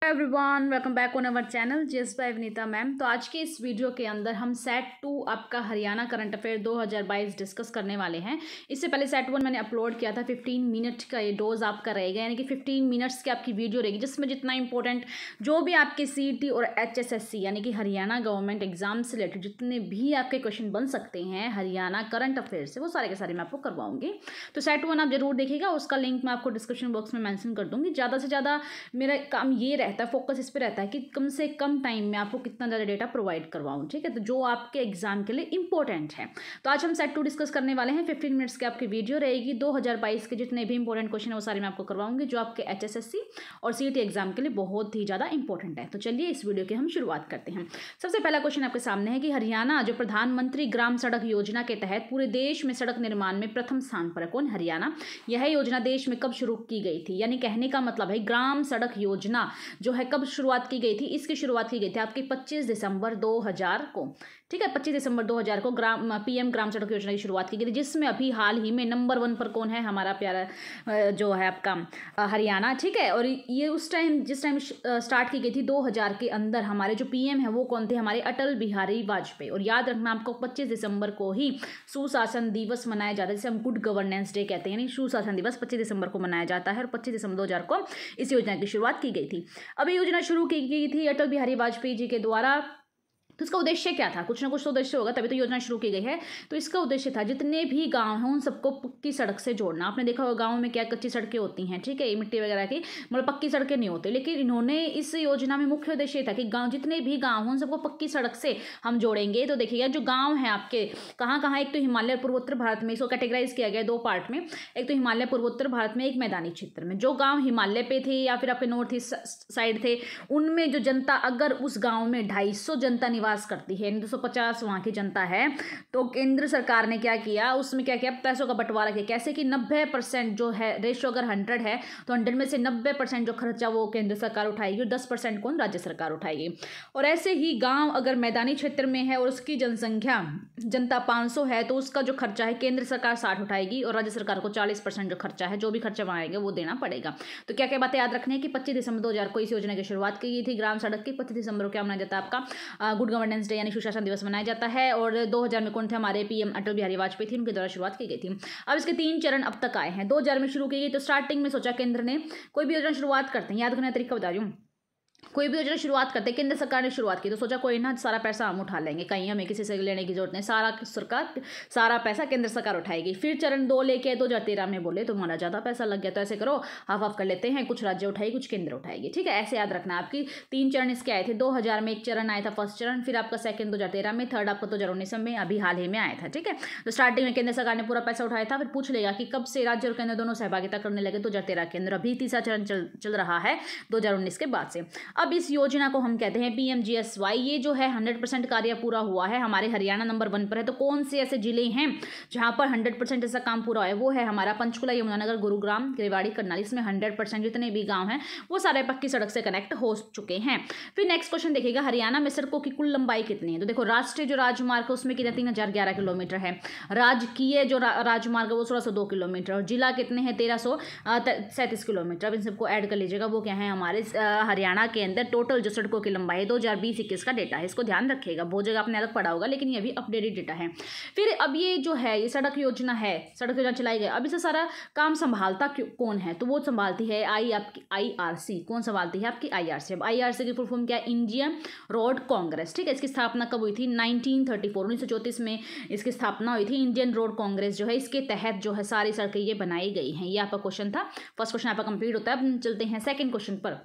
Everyone welcome back on our channel just by Vinita ma'am. तो आज के इस वीडियो के अंदर हम सेट 2 आपका हरियाणा करंट अफेयर 2022 डिस्कस करने वाले हैं। इससे पहले सेट 1 मैंने अपलोड किया था। 15 मिनट का ये डोज आपका रहेगा, यानी कि 15 मिनट्स की आपकी वीडियो रहेगी, जिसमें जितना इंपॉर्टेंट जो भी आपके CET और HSSC यानी कि हरियाणा गवर्नमेंट एग्जाम से रिलेटेड जितने भी आपके क्वेश्चन बन सकते हैं हरियाणा करंट अफेयर से, वो सारे के सारे मैं आपको करवाऊंगी। तो सेट 1 आप जरूर देखिएगा, उसका लिंक मैं आपको डिस्क्रिप्शन बॉक्स में मैंशन कर दूंगी। ज़्यादा से ज़्यादा मेरा काम ये रहता है, फोकस इस पे रहता है कि कम से कम टाइम में आपको कितना ज़्यादा डेटा प्रोवाइड करवाऊँ, ठीक है, तो जो आपके एग्जाम के लिए इंपॉर्टेंट है। तो आज हम सेट 2 डिस्कस करने वाले हैं। 15 मिनट्स की आपकी वीडियो रहेगी। 2022 के जितने भी इंपॉर्टेंट क्वेश्चन है वो सारे मैं आपको करवाऊंगी, जो आपके HSSC और CET एग्जाम के लिए बहुत ही ज़्यादा इंपॉर्टेंट है। तो चलिए इस वीडियो की हम शुरुआत करते हैं। सबसे पहला क्वेश्चन आपके सामने है कि हरियाणा जो प्रधानमंत्री ग्राम सड़क योजना के तहत पूरे देश में सड़क निर्माण में प्रथम स्थान पर है। कौन? हरियाणा। यह योजना देश में कब शुरू की गई थी? यानी कहने का मतलब है ग्राम सड़क योजना जो है कब शुरुआत की गई थी? इसकी शुरुआत की गई थी आपकी 25 दिसंबर 2000 को, ठीक है, 25 दिसंबर 2000 को PM ग्राम सड़क योजना की शुरुआत की गई थी, जिसमें अभी हाल ही में नंबर 1 पर कौन है? हमारा प्यारा जो है आपका हरियाणा, ठीक है। और ये उस टाइम जिस टाइम स्टार्ट की गई थी 2000 के अंदर, हमारे जो PM है वो कौन थे? हमारे अटल बिहारी वाजपेयी। और याद रखना आपको 25 दिसंबर को ही सुशासन दिवस मनाया जाता है, जिसे हम गुड गवर्नेंस डे कहते हैं, यानी सुशासन दिवस 25 दिसंबर को मनाया जाता है। और 25 दिसंबर 2000 को इस योजना की शुरुआत की गई थी। अब ये योजना शुरू की गई थी अटल बिहारी वाजपेयी जी के द्वारा। तो इसका उद्देश्य क्या था? कुछ ना कुछ तो उद्देश्य होगा, तभी तो योजना शुरू की गई है। तो इसका उद्देश्य था जितने भी गांव हैं उन सबको पक्की सड़क से जोड़ना। आपने देखा होगा गांव में क्या कच्ची सड़कें होती हैं, ठीक है, मिट्टी वगैरह की, मतलब पक्की सड़कें नहीं होती। लेकिन इन्होंने इस योजना में मुख्य उद्देश्य था कि गाँव जितने भी गाँव हैं उन सबको पक्की सड़क से हम जोड़ेंगे। तो देखिएगा जो गाँव हैं आपके कहाँ कहाँ, एक तो हिमालय पूर्वोत्तर भारत में, इसको कैटेगराइज किया गया 2 पार्ट में। एक तो हिमालय पूर्वोत्तर भारत में, एक मैदानी क्षेत्र में। जो गाँव हिमालय पे थे या फिर आपके नॉर्थ ईस्ट साइड थे, उनमें जो जनता, अगर उस गाँव में 250 जनता निवास करती है, 250 वहाँ की जनता है, तो केंद्र सरकार ने क्या किया, उसमें क्या किया, पैसों का बंटवारा किया। कैसे कि 90% जो है, रेशियो अगर 100 है तो 100 में से 90% जो खर्चा वो केंद्र सरकार उठाएगी और 10% कौन? राज्य सरकार उठाएगी। और ऐसे ही गांव अगर मैदानी क्षेत्र में है और उसकी जनता 500 है, तो उसका जो खर्चा है केंद्र सरकार 60 उठाएगी और राज्य सरकार को 40% जो खर्चा है, जो भी खर्चा वहाँ आएगा वो देना पड़ेगा। तो क्या क्या बातें याद रखनी है कि 25 दिसंबर 2000 को इस योजना की शुरुआत की गई थी ग्राम सड़क की। 25 दिसंबर को क्या मनाया जाता है? आपका गुड गवर्नेंस डे यानी सुशासन दिवस मनाया जाता है। और 2000 में कौन थे? हमारे PM अटल बिहारी वाजपेयी थी, उनके द्वारा शुरुआत की गई थी। अब इसके 3 चरण अब तक आए हैं। 2000 में शुरू की गई। तो स्टार्टिंग में सोचा केंद्र ने कोई भी योजना शुरुआत करते हैं, याद रखने का तरीका बता रही हूँ, कोई भी योजना शुरुआत करते हैं, केंद्र सरकार ने शुरुआत की तो सोचा कोई ना सारा पैसा हम उठा लेंगे, कहीं हमें किसी से लेने की जरूरत नहीं, सारा पैसा केंद्र सरकार उठाएगी। फिर चरण 2 लेके 2013 में बोले तो हमारा ज़्यादा पैसा लग गया, तो ऐसे करो हाफ हाफ कर लेते हैं, कुछ राज्य उठाएगी कुछ केंद्र उठाएगी, ठीक है। ऐसे याद रखना। आपकी 3 चरण इसके आए थे। 2000 में एक चरण आया था, फर्स्ट चरण, फिर आपका सेकंड 2013 में, थर्ड आपका 2019 में, अभी हाल ही में आया था, ठीक है। तो स्टार्टिंग में केंद्र सरकार ने पूरा पैसा उठाया था। फिर पूछ लेगा कि कब से राज्य और केंद्र दोनों सहभागिता करने लगे? 2013 के अंदर। अभी तीसरा चरण चल रहा है 2019 के बाद से। अब इस योजना को हम कहते हैं PMGSY। ये जो है 100% कार्य पूरा हुआ है। हमारे हरियाणा नंबर 1 पर है। तो कौन से ऐसे जिले हैं जहां पर 100% ऐसा काम पूरा है? वो है हमारा पंचकुला, यमुनानगर, गुरुग्राम, रेवाड़ी, करनाल। इसमें 100% जितने भी गांव हैं वो सारे पक्की सड़क से कनेक्ट हो चुके हैं। फिर नेक्स्ट क्वेश्चन देखिएगा, हरियाणा में सड़कों की कुल लंबाई कितनी है? तो देखो राष्ट्रीय जो राजमार्ग है उसमें कितना 3011 किलोमीटर है। राजकीय जो राजमार्ग है वो 1602 किलोमीटर। और जिला कितने हैं? 1337 किलोमीटर। अब इन सबको ऐड कर लीजिएगा, वो क्या है हमारे हरियाणा के अंदर टोटल जो सड़कों की लंबाई 2020-21 का डेटा है। इसको ध्यान रखिएगा, बहुत जगह आपने अलग पढ़ा होगा, लेकिन ये भी अपडेटेड डेटा है। फिर अब ये जो है ये सड़क योजना है, सड़क योजना चलाई गई। अब इसे सारा काम संभालता कौन है? तो वो संभालती है आपकी IRC। कौन संभालती है? आपकी IRC। अब IRC की फुल फॉर्म क्या है? इंडियन रोड कांग्रेस, ठीक है। इसकी स्थापना कब हुई थी? 1934 में इसकी स्थापना हुई थी। इंडियन रोड कांग्रेस जो है, इसके तहत जो है सारी सड़कें ये बनाई गई हैं। ये आपका क्वेश्चन था, फर्स्ट क्वेश्चन आपका कंप्लीट होता है। अब चलते हैं सेकंड क्वेश्चन पर।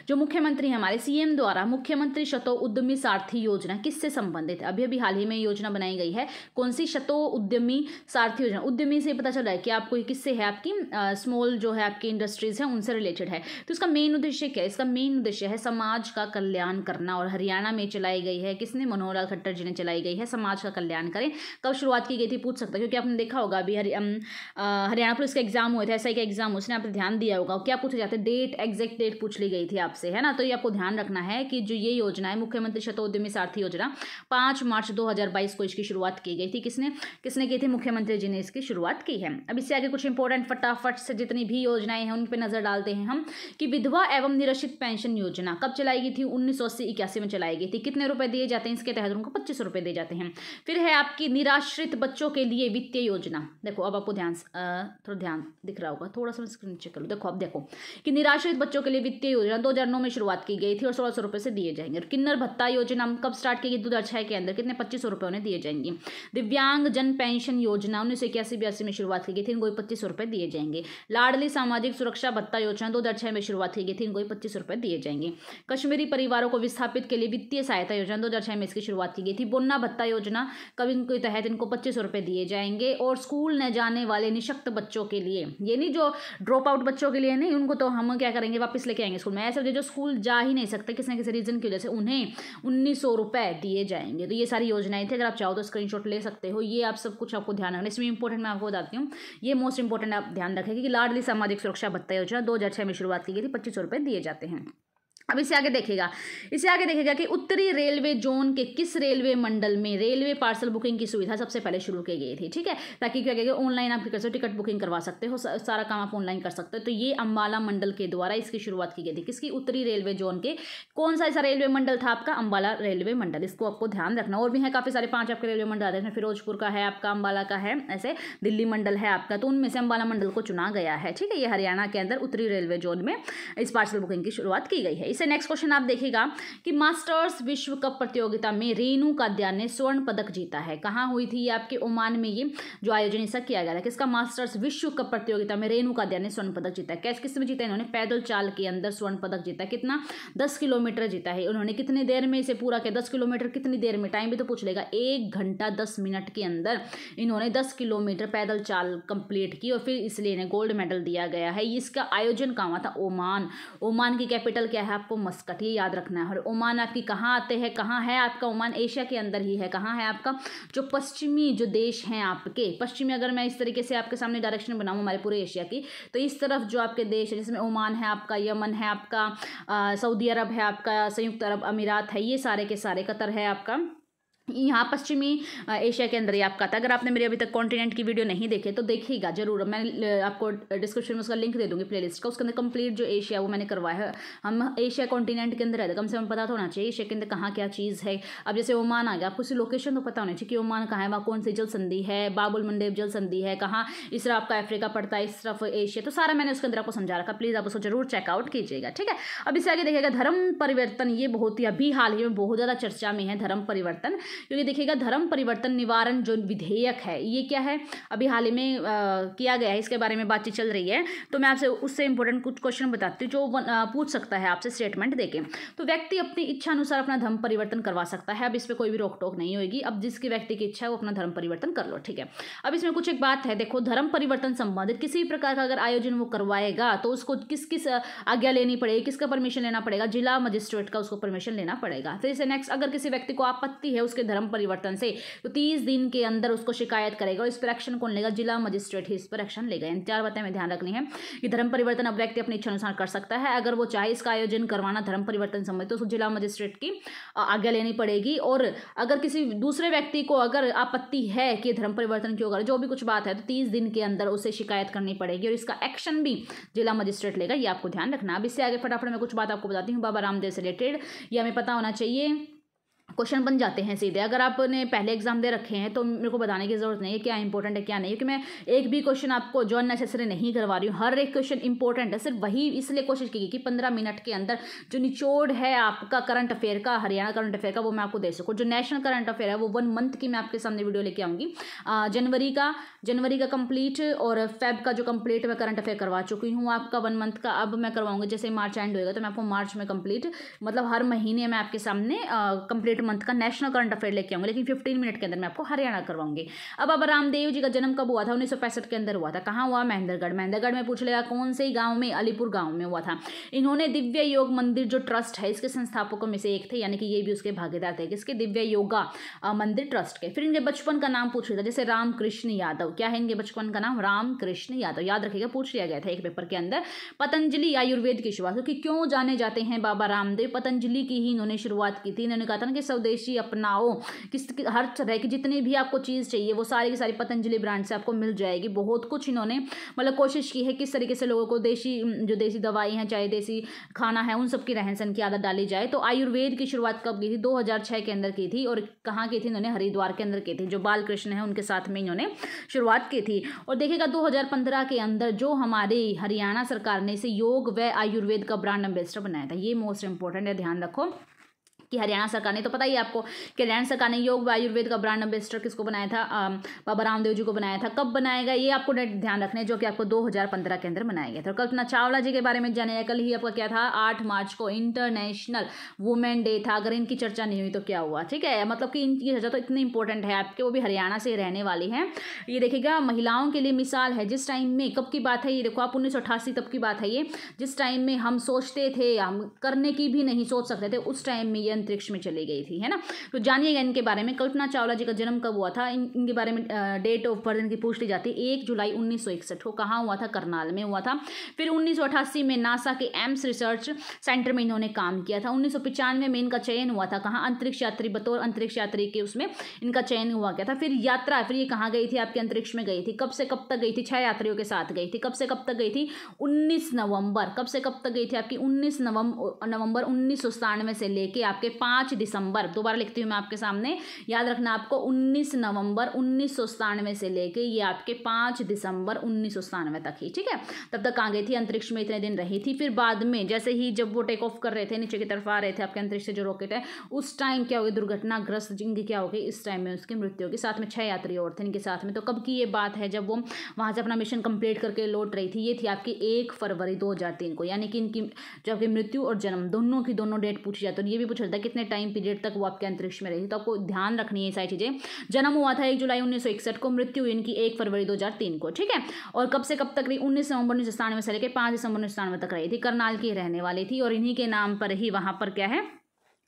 जो मुख्यमंत्री है हमारे CM द्वारा मुख्यमंत्री शतो उद्यमी सारथी योजना किससे संबंधित है? अभी अभी हाल ही में योजना बनाई गई है। कौन सी? शतो उद्यमी सारथी योजना। उद्यमी से पता चल रहा है कि आपको किससे है, आपकी स्मॉल जो है आपकी इंडस्ट्रीज है उनसे रिलेटेड है। तो इसका मेन उद्देश्य क्या है? इसका मेन उद्देश्य है समाज का कल्याण करना। और हरियाणा में चलाई गई है, किसने? मनोहर लाल खट्टर जी ने चलाई गई है। समाज का कल्याण करें। कब शुरुआत की गई थी पूछ सकता है, क्योंकि आपने देखा होगा अभी हरियाणा पुलिस का एग्जाम हुए थे, SI का एग्जाम, उसने आपने ध्यान दिया होगा क्या पूछे जाते हैं? डेट, एग्जैक्ट डेट पूछ ली गई थी आपसे, है ना। तो ये आपको ध्यान रखना है कि जो ये योजना है मुख्यमंत्री शतोद्यमी सारथी योजना 5 मार्च 2022 को इसकी शुरुआत की गई थी। किसने की थी? मुख्यमंत्री जी ने इसकी शुरुआत की है। अब इससे आगे कुछ इंपॉर्टेंट फटाफट से जितनी भी योजनाएं हैं उन पर नजर डालते हैं हम कि विधवा एवं निरक्षित पेंशन योजना कब चलाई गई थी? 1980-81 में चलाई गई थी। कितने रुपए दिए जाते हैं इसके तहत? उनको 2500 रुपए दिए जाते हैं। फिर है आपकी निराश्रित बच्चों के लिए वित्तीय योजना। देखो अब आपको थोड़ा ध्यान दिख रहा होगा, थोड़ा सा स्क्रीन चेक करो। देखो अब देखो कि निराश्रित बच्चों के लिए वित्तीय योजना 2009 में शुरुआत की गई थी और 1600 रुपए से दिए जाएंगे। और किन्नर भत्ता योजना कब स्टार्ट की गई? 2006 के अंदर। कितने? 2500 रुपए उन्हें दिए जाएंगे। दिव्यांग जन पेंशन योजना 1981-82 में शुरुआत की गई थी, इनको 2500 रुपए दिए जाएंगे। लाडली सामाजिक सुरक्षा भत्ता योजना 2006 में शुरुआत की गई थी, इनको 2500 रुपए दिए जाएंगे। कश्मीरी परिवारों को विस्थापित के लिए वित्तीय सहायता योजना 2006 में इसकी शुरुआत की गई थी। बोन्ना भत्ता योजना कब इनके तहत इनको 2500 रुपए दिए जाएंगे। और स्कूल न जाने वाले निःशक्त बच्चों के लिए, ये नहीं जो ड्रॉप आउट बच्चों के लिए नहीं, उनको तो हम क्या करेंगे? वापस लेके आएंगे स्कूल में। ऐसे जो स्कूल जा ही नहीं सकते किसी न किसी रीजन की वजह से, उन्हें 1900 रुपए दिए जाएंगे। तो ये सारी योजनाएं थी, अगर आप चाहो तो स्क्रीनशॉट ले सकते हो। ये आप सब कुछ आपको ध्यान रखना। इसमें इंपॉर्टेंट मैं आपको बताती हूँ, ये मोस्ट इंपॉर्टेंट आप ध्यान रखेंगे कि लाडली सामाजिक सुरक्षा भत्ता योजना 2006 में शुरुआत की गई थी, 2500 रुपए दिए जाते हैं। अब इससे आगे देखेगा कि उत्तरी रेलवे जोन के किस रेलवे मंडल में रेलवे पार्सल बुकिंग की सुविधा सबसे पहले शुरू की गई थी। ठीक है, ताकि क्या कहेगा ऑनलाइन आप कैसे टिकट बुकिंग करवा सकते हो, सारा काम आप ऑनलाइन कर सकते हो। तो ये अम्बाला मंडल के द्वारा इसकी शुरुआत की गई थी। किसकी? उत्तरी रेलवे जोन के। कौन सा ऐसा रेलवे मंडल था आपका? अम्बाला रेलवे मंडल। इसको आपको ध्यान रखना। और भी है काफी सारे 5 आपके रेलवे मंडल आते हैं। फिरोजपुर का है आपका, अम्बाला का है, ऐसे दिल्ली मंडल है आपका। तो उनमें से अम्बाला मंडल को चुना गया है। ठीक है, ये हरियाणा के अंदर उत्तरी रेलवे जोन में इस पार्सल बुकिंग की शुरुआत की गई है। इससे नेक्स्ट क्वेश्चन आप देखिएगा कि मास्टर्स विश्व कप प्रतियोगिता में रेणु काद्यान ने स्वर्ण पदक जीता है। कहाँ हुई थी ये? आपके ओमान में ये जो आयोजन इसका किया गया था। किसका? मास्टर्स विश्व कप प्रतियोगिता में रेणु काद्यान ने स्वर्ण पदक जीता है। किस में जीता? इन्होंने पैदल चाल के अंदर स्वर्ण पदक जीता है। कितना? 10 किलोमीटर जीता है उन्होंने। कितनी देर में इसे पूरा किया? 10 किलोमीटर कितनी देर में? टाइम भी तो पूछ लेगा। 1 घंटा 10 मिनट के अंदर इन्होंने 10 किलोमीटर पैदल चाल कंप्लीट की और फिर इसलिए इन्हें गोल्ड मेडल दिया गया है। इसका आयोजन कहाँ हुआ था? ओमान। ओमान की कैपिटल क्या है? आपको मस्कट, ये याद रखना है। और ओमान आपकी कहाँ आते हैं? कहाँ है आपका ओमान? एशिया के अंदर ही है। कहाँ है आपका? जो पश्चिमी जो देश हैं आपके पश्चिमी, अगर मैं इस तरीके से आपके सामने डायरेक्शन बनाऊँ हमारे पूरे एशिया की, तो इस तरफ जो आपके देश है जिसमें ओमान है आपका, यमन है आपका, सऊदी अरब है आपका, संयुक्त अरब अमीरात है, ये सारे के सारे, कतर है आपका, यहाँ पश्चिमी एशिया के अंदर ही आपका था। अगर आपने मेरी अभी तक कॉन्टिनेंट की वीडियो नहीं देखे तो देखिएगा जरूर, मैं आपको डिस्क्रिप्शन में उसका लिंक दे दूंगी प्लेलिस्ट का। उसके अंदर कंप्लीट जो एशिया वो मैंने करवाया है। हम एशिया कॉन्टिनेंट के अंदर रहते, कम से कम पता तो होना चाहिए एशिया के अंदर कहाँ क्या चीज़ है। अब जैसे ओमान आ गया, आपको उसी लोकेशन तो पता होना चाहिए कि ओमान कहाँ है, वहाँ कौन सी जल संधि है, बाबुल मंडेब जल संधि है, कहाँ इस तरफ आपका अफ्रीका पड़ता है, इस तरफ एशिया, तो सारा मैंने उसके अंदर आपको समझा रखा। प्लीज़ आप उसको जरूर चेकआउट कीजिएगा। ठीक है, अब इससे आगे देखिएगा धर्म परिवर्तन। ये बहुत ही अभी हाल ही में बहुत ज़्यादा चर्चा में है धर्म परिवर्तन, क्योंकि देखिएगा धर्म परिवर्तन निवारण जो विधेयक है ये क्या है, अभी हाल ही में किया गया है, इसके बारे में बातचीत चल रही है। तो मैं आपसे उससे इंपॉर्टेंट कुछ क्वेश्चन बताती हूँ जो पूछ सकता है आपसे स्टेटमेंट देके। तो व्यक्ति अपनी इच्छा अनुसार अपना धर्म परिवर्तन करवा सकता है। अब इस पर कोई भी रोक टोक नहीं होगी। अब जिसकी व्यक्ति की इच्छा है वो अपना धर्म परिवर्तन कर लो। ठीक है, अब इसमें कुछ एक बात है, देखो धर्म परिवर्तन संबंधित किसी भी प्रकार का अगर आयोजन वो करवाएगा तो उसको किस किस आज्ञा लेनी पड़ेगी, किसका परमिशन लेना पड़ेगा? जिला मजिस्ट्रेट का उसको परमिशन लेना पड़ेगा। फिर से नेक्स्ट, अगर किसी व्यक्ति को आपत्ति है उसके धर्म परिवर्तन से तो 30 दिन के अंदर उसको शिकायत करेगा और इस पर एक्शन कौन लेगा? जिला मजिस्ट्रेट ही इस पर एक्शन लेगा। इन 4 बातें हमें ध्यान रखनी है कि धर्म परिवर्तन अब व्यक्ति अपनी इच्छा अनुसार कर सकता है। अगर वो चाहे इसका आयोजन करवाना धर्म परिवर्तन संबंधित तो उसको जिला मजिस्ट्रेट की आज्ञा लेनी पड़ेगी। और अगर किसी दूसरे व्यक्ति को अगर आपत्ति है कि धर्म परिवर्तन क्यों कर, जो भी कुछ बात है, तो 30 दिन के अंदर उसे शिकायत करनी पड़ेगी और इसका एक्शन भी जिला मजिस्ट्रेट लेगा। ये आपको ध्यान रखना। अब इससे आगे फटाफट मैं कुछ बात आपको बताती हूँ बाबा रामदेव से रिलेटेड। ये हमें पता होना चाहिए, क्वेश्चन बन जाते हैं सीधे। अगर आपने पहले एग्जाम दे रखे हैं तो मेरे को बताने की जरूरत नहीं है क्या इंपॉर्टेंट है क्या नहीं, क्योंकि मैं एक भी क्वेश्चन आपको जो अननेसेसरी नहीं करवा रही हूँ। हर एक क्वेश्चन इंपॉर्टेंट है, सिर्फ वही इसलिए कोशिश की कि 15 मिनट के अंदर जो निचोड़ है आपका करंट अफेयर का, हरियाणा करंट अफेयर का, वो मैं आपको दे सकूँ। जो नेशनल करंट अफेयर है वो 1 मंथ की मैं आपके सामने वीडियो लेके आऊँगी। जनवरी का कंप्लीट और फेब का जो कंप्लीट मैं करंट अफेयर करवा चुकी हूँ आपका 1 मंथ का। अब मैं करवाऊंगी, जैसे मार्च एंड होएगा तो मैं आपको मार्च में कंप्लीट, मतलब हर महीने मैं आपके सामने कंप्लीट मंथ का नेशनल करंट अफेयर लेके आऊंगी, लेकिन 15 मिनट के अंदर मैं आपको हरियाणा करवाऊंगी। अब बाबा रामदेव जी का जन्म कब हुआ था? 1965 के अंदर हुआ था। कहाँ हुआ? महेंद्रगढ़। महेंद्रगढ़ में पूछ लेगा कौन से गाँव में? अलीपुर गाँव में हुआ था। इन्होंने दिव्य योग मंदिर जो ट्रस्ट है, इसके संस्थापकों में से एक थे, यानी कि ये भी उसके भागीदार थे, किसके? दिव्य योगा मंदिर ट्रस्ट के। फिर इनके बचपन का नाम पूछ लिया था, जैसे रामकृष्ण यादव। क्या है इनके बचपन का नाम? रामकृष्ण यादव। याद रखिएगा, पूछ लिया गया था एक पेपर के अंदर। पतंजलि आयुर्वेद की शुरुआत, क्योंकि क्यों जाने जाते हैं बाबा रामदेव? पतंजलि की ही इन्होंने शुरुआत की थी। इन्होंने कहा था ना कि स्वदेशी अपनाओ, हर तरह की जितनी भी आपको चीज़ चाहिए वो सारी की सारी पतंजलि ब्रांड से आपको मिल जाएगी। बहुत कुछ इन्होंने मतलब कोशिश की है किस तरीके से लोगों को जो देसी दवाई हैं, चाहे देसी खाना है, उन सब की रहन सहन की आदत डाली जाए। तो आयुर्वेद की शुरुआत कब की थी? 2006 के अंदर की थी। और कहाँ की थी? इन्होंने हरिद्वार के अंदर की थी। जो बालकृष्ण है उनके साथ में इन्होंने शुरुआत की थी। और देखिएगा 2015 के अंदर जो हमारी हरियाणा सरकार ने इसे योग व आयुर्वेद का ब्रांड एम्बेसडर बनाया था। ये मोस्ट इंपॉर्टेंट है, ध्यान रखो कि हरियाणा सरकार ने, तो पता ही आपको कि हरियाणा सरकार ने योग व आयुर्वेद का ब्रांड एम्बेसडर किसको बनाया था? बाबा रामदेव जी को बनाया था। कब बनाएगा ये आपको ध्यान रखना है, जो कि आपको 2015 के अंदर बनाया गया था। कल्पना चावला जी के बारे में जाने, कल ही आपका क्या था? 8 मार्च को इंटरनेशनल वुमेन डे था। अगर इनकी चर्चा नहीं हुई तो क्या हुआ? ठीक है, मतलब कि इनकी चर्चा तो इतनी इंपॉर्टेंट है आपके, वो भी हरियाणा से रहने वाली हैं। ये देखिएगा महिलाओं के लिए मिसाल है। जिस टाइम में, कब की बात है ये देखो आप, 1988 तब की बात है ये, जिस टाइम में हम सोचते थे, हम करने की भी नहीं सोच सकते थे, उस टाइम में ये अंतरिक्ष में चली गई थी, है ना। तो जानिएगा इनके बारे में। कल्पना चावला जी का जन्म कब हुआ था? इनके बारे में डेट ऑफ बर्थ इनकी पूछ ली जाती है। 1 जुलाई 1961 को। कहाँ हुआ था? करनाल में हुआ था। फिर 1988 में नासा के एम्स रिसर्च सेंटर में इन्होंने काम किया था। 1995 में इनका चयन हुआ था। कहाँ? अंतरिक्ष यात्री, बतौर अंतरिक्ष यात्री के उसमें इनका चयन हुआ गया था। फिर यात्रा, फिर ये कहाँ गई थी? आपके अंतरिक्ष में गई थी। कब से कब तक गई थी? 6 यात्रियों के साथ गई थी। कब से कब तक गई थी? 19 नवंबर। कब से कब तक गई थी? आपकी 19 नवंबर 1997 से लेके आपके 5 दिसंबर, दोबारा लिखती हूँ मैं आपके सामने, याद रखना आपको, 19 नवंबर 1997 से लेके ये आपके 5 दिसंबर 1997 तक ही। ठीक है, तब तक कहाँ गई थी? अंतरिक्ष में इतने दिन रही थी। फिर बाद में जैसे ही जब वो टेक ऑफ कर रहे थे, नीचे की तरफ आ रहे थे आपके अंतरिक्ष से जो रॉकेट है, उस टाइम क्या हो गई? दुर्घटनाग्रस्त जिनकी क्या हो गई? इस टाइम में उसकी मृत्यु होगी। साथ में 6 यात्री और थे इनके साथ में। तो कब की ये बात है? जब वो वहाँ से अपना मिशन कंप्लीट करके लौट रही थी। ये थी आपकी 1 फरवरी 2003 को, यानी कि इनकी जो आपकी मृत्यु और जन्म दोनों की दोनों डेट पूछी जाती है। और ये भी पूछा जाता है कितने टाइम पीरियड तक वो आपके अंतरिक्ष में रही। तो आपको ध्यान रखनी है सारी चीजें। जन्म हुआ था 1 जुलाई 1961 को, मृत्यु इनकी 1 फरवरी 2003 को। ठीक है, और कब से कब तक रही? 19 नवंबर 1997 से लेकर 5 दिसंबर 1997 तक रही थी। करनाल की रहने वाली थी और इन्हीं के नाम पर ही वहां पर क्या है?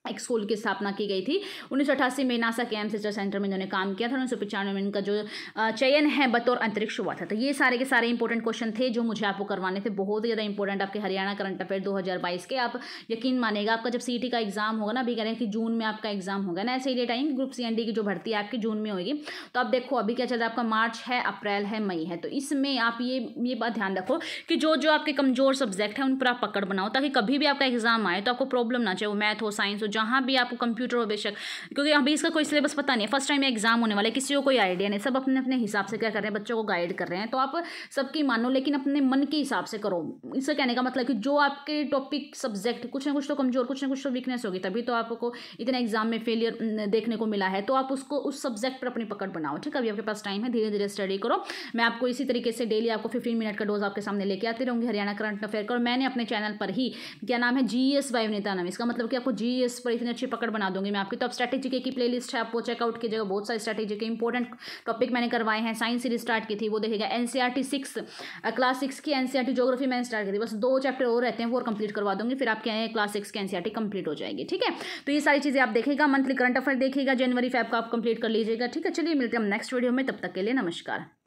एक स्कूल की स्थापना की गई थी। 1988 में नासा के एम्स रिसर्च सेंटर में इन्होंने काम किया था। 1995 में इनका जो चयन है बतौर अंतरिक्ष हुआ था। तो ये सारे के सारे इंपॉर्टेंट क्वेश्चन थे जो मुझे आपको करवाने थे, बहुत ही ज़्यादा इंपॉर्टेंट आपके हरियाणा करंट अफेयर 2022 के। आप यकीन मानेगा, आपका जब सीईटी का एग्जाम होगा ना, अभी कह रहे हैं कि जून में आपका एग्जाम होगा ना, ऐसे ही डेट आएंगे। ग्रुप सी&डी की जो भर्ती है आपकी जून में होगी। तो आप देखो अभी क्या चल रहा है आपका, मार्च है, अप्रैल है, मई है। तो इसमें आप ये बात ध्यान रखो कि जो जो आपके कमजोर सब्जेक्ट है उन पर आप पकड़ बनाओ, ताकि कभी भी आपका एग्जाम आए तो आपको प्रॉब्लम ना, चाहे वो मैथ हो, साइंस हो, जहाँ भी आपको कंप्यूटर हो बेशक, क्योंकि अभी इसका कोई सिलेबस पता नहीं है, फर्स्ट टाइम एग्जाम होने वाला है, किसी को कोई आइडिया नहीं, सब अपने अपने हिसाब से क्या कर रहे हैं, बच्चों को गाइड कर रहे हैं। तो आप सबकी मानो, लेकिन अपने मन के हिसाब से करो। इससे कहने का मतलब कि जो आपके टॉपिक सब्जेक्ट कुछ ना कुछ तो कमजोर, कुछ ना कुछ तो वीकनेस होगी, तभी तो आपको इतने एग्जाम में फेलियर देखने को मिला है। तो आप उसको उस सब्जेक्ट पर अपनी पकड़ बनाओ। ठीक है, अभी आपके पास टाइम है, धीरे धीरे स्टडी करो। मैं आपको इसी तरीके से डेली आपको 15 मिनट का डोज आपके सामने लेके आती रहूँगी हरियाणा करंट अफेयर का। और मैंने अपने चैनल पर ही, क्या नाम है, GS बाय विनीता नाम, इसका मतलब कि आपको GS पर इतनी अच्छी पकड़ बना दूंगी मैं आपकी। तो अब स्ट्रैटेजी की प्लेलिस्ट है, आप वो चेकआउट कीजिएगा। बहुत सारे स्ट्रैटेजी के इंपॉर्टेंट टॉपिक मैंने करवाए हैं। साइंस सीरीज स्टार्ट की थी, वो देखेगा। NCERT 6 क्लास 6 की NCERT ज्योग्राफी मैंने स्टार्ट की थी, बस 2 चैप्टर और रहते हैं, वो और कंप्लीट करवा दूंगी, फिर आपके क्लास 6 की NCERT कंप्लीट हो जाएगी। ठीक है, तो ये सारी चीज़ें आप देखेगा। मंथली करंट अफेयर देखिएगा, जनवरी फेब का आप कंप्लीट कर लीजिएगा। ठीक है, चलिए मिलते हैं हम नेक्स्ट वीडियो में, तब तक के लिए नमस्कार।